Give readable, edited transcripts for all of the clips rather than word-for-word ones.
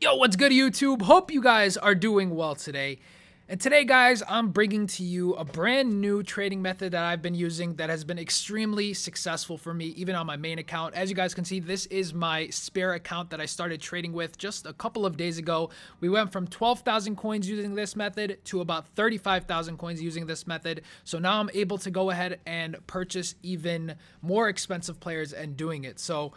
Yo, what's good, YouTube? Hope you guys are doing well today. And today, guys, I'm bringing to you a brand new trading method that I've been using that has been extremely successful for me, even on my main account. As you guys can see, this is my spare account that I started trading with just a couple of days ago. We went from 12,000 coins using this method to about 35,000 coins using this method. So now I'm able to go ahead and purchase even more expensive players and doing it. So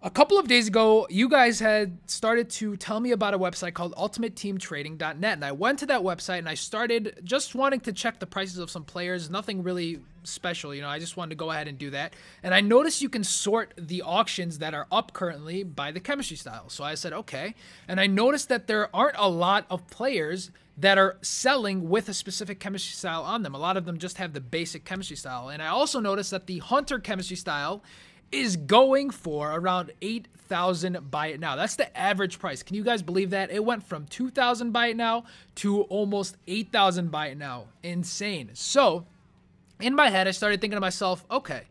a couple of days ago, you guys had started to tell me about a website called ultimateteamtrading.net, and I went to that website and I started just wanting to check the prices of some players. Nothing really special, I just wanted to go ahead and do that. And I noticed you can sort the auctions that are up currently by the chemistry style. So I said, okay. And I noticed that there aren't a lot of players that are selling with a specific chemistry style on them. A lot of them just have the basic chemistry style. And I also noticed that the Hunter chemistry style is going for around 8,000 buy it now. That's the average price. Can you guys believe that? It went from 2,000 buy it now to almost 8,000 buy it now. Insane. So in my head, I started thinking to myself, okay,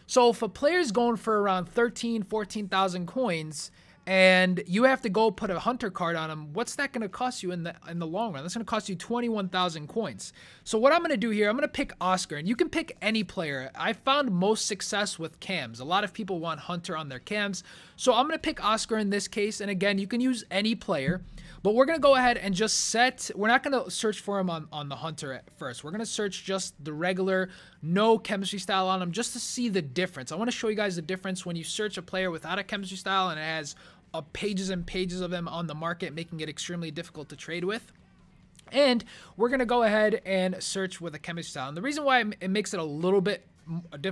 so if a player's going for around 13, 14,000 coins and you have to go put a hunter card on him, what's that going to cost you in the long run? That's going to cost you 21,000 coins. So what I'm going to do here, I'm going to pick Oscar, and you can pick any player. I found most success with cams. A lot of people want hunter on their cams. So I'm going to pick Oscar in this case. And again, you can use any player, but we're going to go ahead and just set, we're not going to search for him on the hunter at first. We're going to search just the regular, no chemistry style on him, just to see the difference. I want to show you guys the difference when you search a player without a chemistry style and it has pages and pages of them on the market, making it extremely difficult to trade with. And we're going to go ahead and search with a chemistry style. And the reason why it makes it a little bit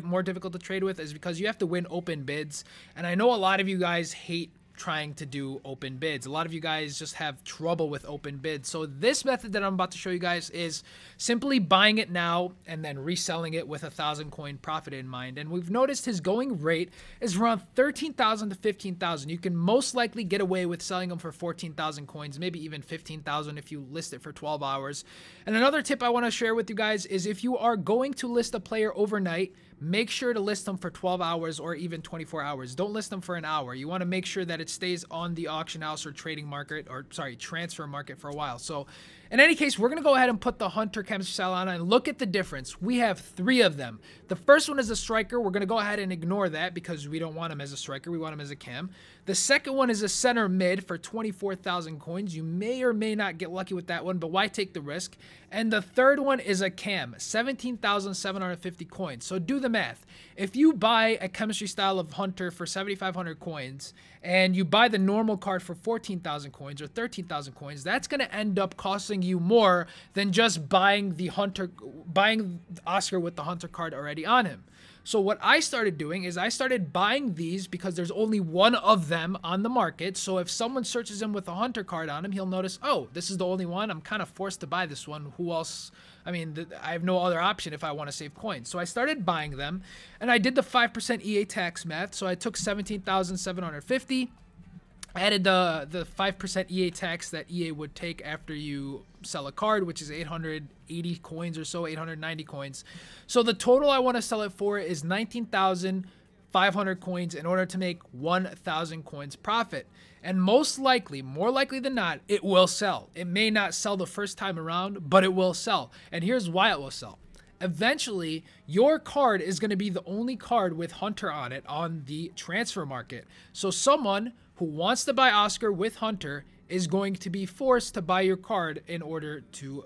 more difficult to trade with is because you have to win open bids. And I know a lot of you guys hate trying to do open bids. A lot of you guys just have trouble with open bids. So this method that I'm about to show you guys is simply buying it now and then reselling it with 1,000 coin profit in mind. And we've noticed his going rate is around 13,000 to 15,000. You can most likely get away with selling them for 14,000 coins, maybe even 15,000 if you list it for 12 hours. And another tip I want to share with you guys is if you are going to list a player overnight, make sure to list them for 12 hours or even 24 hours. Don't list them for an hour. You want to make sure that it stays on the auction house or trading market, or sorry, transfer market for a while. So in any case, we're going to go ahead and put the Hunter chemistry style on and look at the difference. We have 3 of them. The first one is a striker. We're going to go ahead and ignore that because we don't want him as a striker. We want him as a cam. The second one is a center mid for 24,000 coins. You may or may not get lucky with that one, but why take the risk? And the third one is a cam, 17,750 coins. So do the math. If you buy a chemistry style of Hunter for 7,500 coins and you buy the normal card for 14,000 coins or 13,000 coins, that's going to end up costing you more than just buying Oscar with the Hunter card already on him. So what I started doing is I started buying these because there's only one of them on the market. So if someone searches him with a Hunter card on him, he'll notice, oh, this is the only one. I'm kind of forced to buy this one. Who else? I mean, I have no other option if I want to save coins. So I started buying them, and I did the 5% EA tax math. So I took 17,750. Added the 5% EA tax that EA would take after you sell a card, which is 880 coins or so, 890 coins. So the total I want to sell it for is 19,500 coins in order to make 1,000 coins profit. And most likely, more likely than not, it will sell. It may not sell the first time around, but it will sell. And here's why it will sell. Eventually, your card is going to be the only card with Hunter on it on the transfer market. So someone who wants to buy Oscar with Hunter is going to be forced to buy your card in order to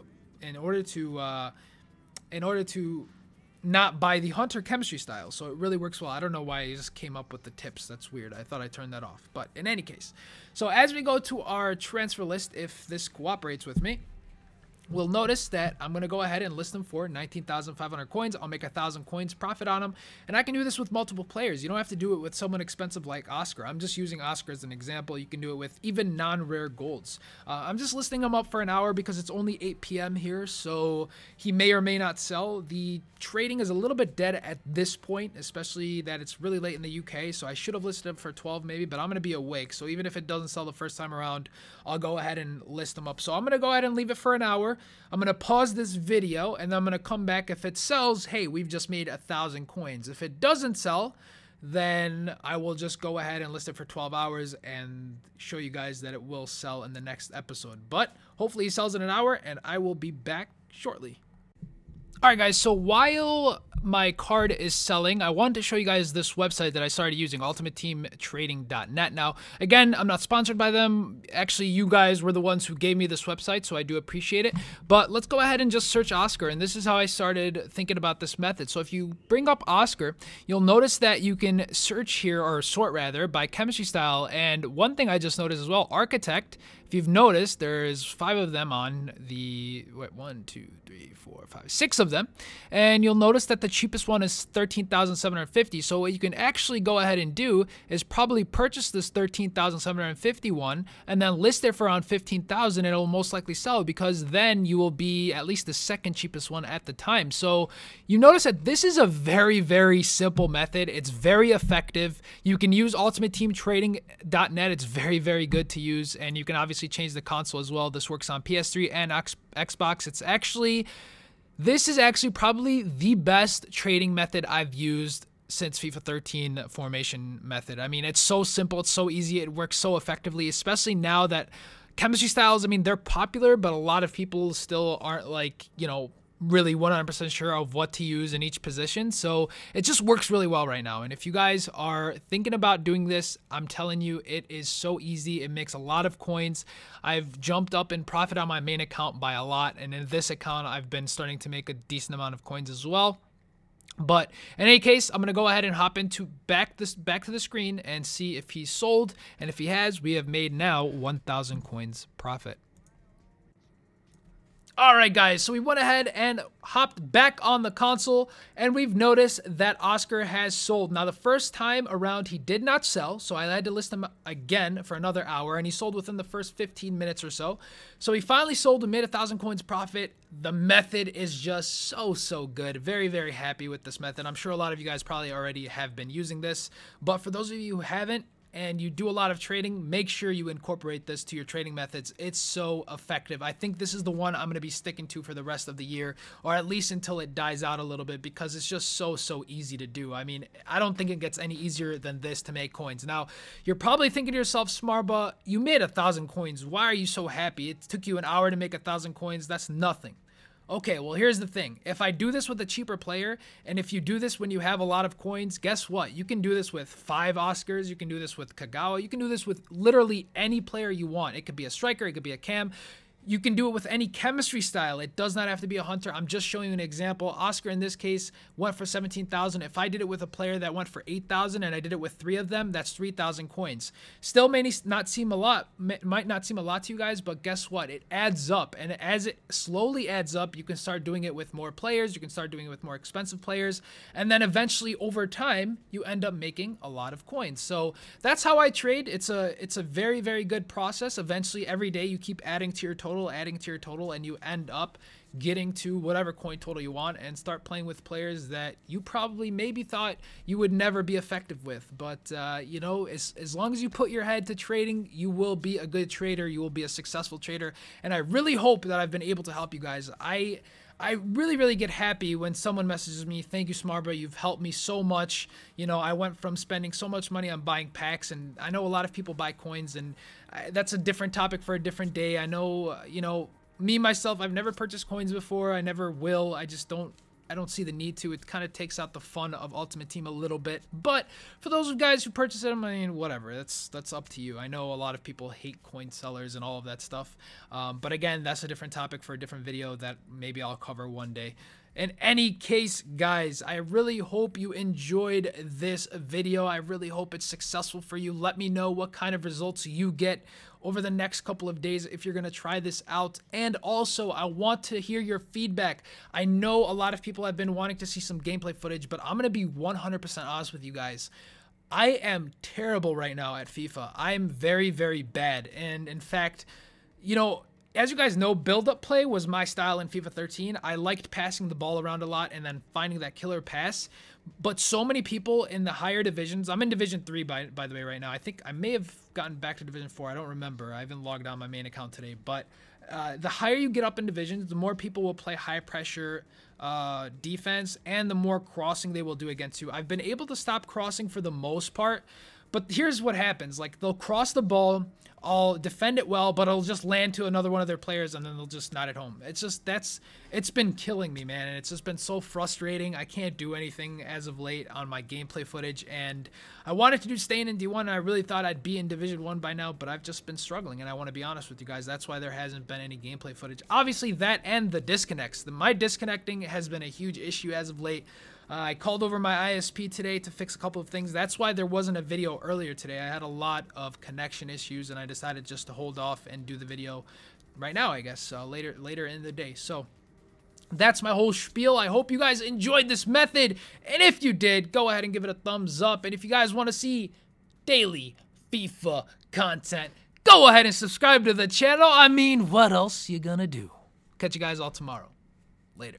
not buy the Hunter chemistry style. So it really works well. I don't know why I just came up with the tips. That's weird. I thought I turned that off. But in any case, so as we go to our transfer list, if this cooperates with me, we'll notice that I'm going to go ahead and list them for 19,500 coins. I'll make 1,000 coins profit on them. And I can do this with multiple players. You don't have to do it with someone expensive like Oscar. I'm just using Oscar as an example. You can do it with even non-rare golds. I'm just listing them up for an hour because it's only 8 p.m. here. So he may or may not sell. The trading is a little bit dead at this point, especially that it's really late in the UK. So I should have listed them for 12 maybe, but I'm going to be awake. So even if it doesn't sell the first time around, I'll go ahead and list them up. So I'm going to go ahead and leave it for an hour. I'm going to pause this video and then I'm going to come back. If it sells, hey, we've just made 1,000 coins. If it doesn't sell, then I will just go ahead and list it for 12 hours and show you guys that it will sell in the next episode. But hopefully he sells in an hour, and I will be back shortly. Alright guys, so while my card is selling, I wanted to show you guys this website that I started using, ultimateteamtrading.net. Now, again, I'm not sponsored by them. Actually, you guys were the ones who gave me this website, so I do appreciate it. But let's go ahead and just search Oscar, and this is how I started thinking about this method. So if you bring up Oscar, you'll notice that you can search here, or sort rather, by chemistry style. And one thing I just noticed as well, architect, if you've noticed, there's 5 of them on the, wait, 1, 2, 3, 4, 5, 6 of them. And you'll notice that the cheapest one is 13,750. So what you can actually go ahead and do is probably purchase this 13,750 one and then list it for around 15,000, and it will most likely sell, because then you will be at least the second cheapest one at the time. So you notice that this is a very, very simple method. It's very effective. You can use ultimateteamtrading.net. It's very, very good to use, and you can obviously change the console as well. This works on PS3 and Xbox. This is actually probably the best trading method I've used since FIFA 13 formation method. I mean, it's so simple, it's so easy, it works so effectively, especially now that chemistry styles, I mean, they're popular, but a lot of people still aren't, like, you know, really 100% sure of what to use in each position. So it just works really well right now. And if you guys are thinking about doing this, I'm telling you, it is so easy. It makes a lot of coins. I've jumped up in profit on my main account by a lot, and in this account I've been starting to make a decent amount of coins as well. But in any case, I'm going to go ahead and hop into back to the screen and see if he's sold, and if he has, we have made now 1,000 coins profit. Alright guys, so we went ahead and hopped back on the console, and we've noticed that Oscar has sold. Now the first time around he did not sell, so I had to list him again for another hour, and he sold within the first 15 minutes or so. So he finally sold and made 1,000 coins profit. The method is just so good. Very, very happy with this method. I'm sure a lot of you guys probably already have been using this, but for those of you who haven't, and you do a lot of trading, make sure you incorporate this to your trading methods. It's so effective. I think this is the one I'm going to be sticking to for the rest of the year, or at least until it dies out a little bit, because it's just so easy to do. I mean, I don't think it gets any easier than this to make coins. Now, you're probably thinking to yourself, Smarba, you made 1,000 coins. Why are you so happy? It took you an hour to make 1,000 coins. That's nothing. Okay, well, here's the thing. If I do this with a cheaper player, and if you do this when you have a lot of coins, guess what? You can do this with 5 Oscars. You can do this with Kagawa. You can do this with literally any player you want. It could be a striker. It could be a cam. You can do it with any chemistry style. It does not have to be a hunter. I'm just showing you an example. Oscar in this case went for 17,000. If I did it with a player that went for 8,000 and I did it with 3 of them, that's 3,000 coins. Still may not seem a lot, might not seem a lot to you guys, but guess what? It adds up. And as it slowly adds up, you can start doing it with more players. You can start doing it with more expensive players. And then eventually over time, you end up making a lot of coins. So that's how I trade. It's a very, very good process. Eventually every day you keep adding to your total, and you end up getting to whatever coin total you want, and start playing with players that you probably maybe thought you would never be effective with. But you know, as long as you put your head to trading, you will be a good trader. You will be a successful trader, and I really hope that I've been able to help you guys. I really get happy when someone messages me, thank you, Smarba, you've helped me so much. You know, I went from spending so much money on buying packs, and I know a lot of people buy coins, and that's a different topic for a different day. I know, you know, me, myself, I've never purchased coins before. I never will. I don't see the need to. It kind of takes out the fun of Ultimate Team a little bit. But for those of guys who purchase it, I mean, whatever. That's up to you. I know a lot of people hate coin sellers and all of that stuff. But again, that's a different topic for a different video that maybe I'll cover one day. In any case, guys, I really hope you enjoyed this video. I really hope it's successful for you. Let me know what kind of results you get over the next couple of days if you're going to try this out. And also, I want to hear your feedback. I know a lot of people have been wanting to see some gameplay footage, but I'm going to be 100% honest with you guys. I am terrible right now at FIFA. I am very, very bad. And in fact, you know, as you guys know, build-up play was my style in FIFA 13. I liked passing the ball around a lot and then finding that killer pass. But so many people in the higher divisions, I'm in Division 3 by the way right now. I think I may have gotten back to Division 4. I don't remember. I haven't logged on my main account today. But the higher you get up in divisions, the more people will play high pressure defense and the more crossing they will do against you. I've been able to stop crossing for the most part. But here's what happens. Like, they'll cross the ball, I'll defend it well, but it'll just land to another one of their players, and then they'll just not at home. It's just, it's been killing me, man, and it's just been so frustrating. I can't do anything as of late on my gameplay footage, and I wanted to do staying in D1, and I really thought I'd be in Division 1 by now, but I've just been struggling, and I want to be honest with you guys. That's why there hasn't been any gameplay footage. Obviously, that and the disconnects. My disconnecting has been a huge issue as of late. I called over my ISP today to fix a couple of things. That's why there wasn't a video earlier today. I had a lot of connection issues, and I decided just to hold off and do the video right now, I guess, later in the day. So that's my whole spiel. I hope you guys enjoyed this method, and if you did, go ahead and give it a thumbs up. And if you guys want to see daily FIFA content, go ahead and subscribe to the channel. I mean, what else you gonna do? Catch you guys all tomorrow. Later.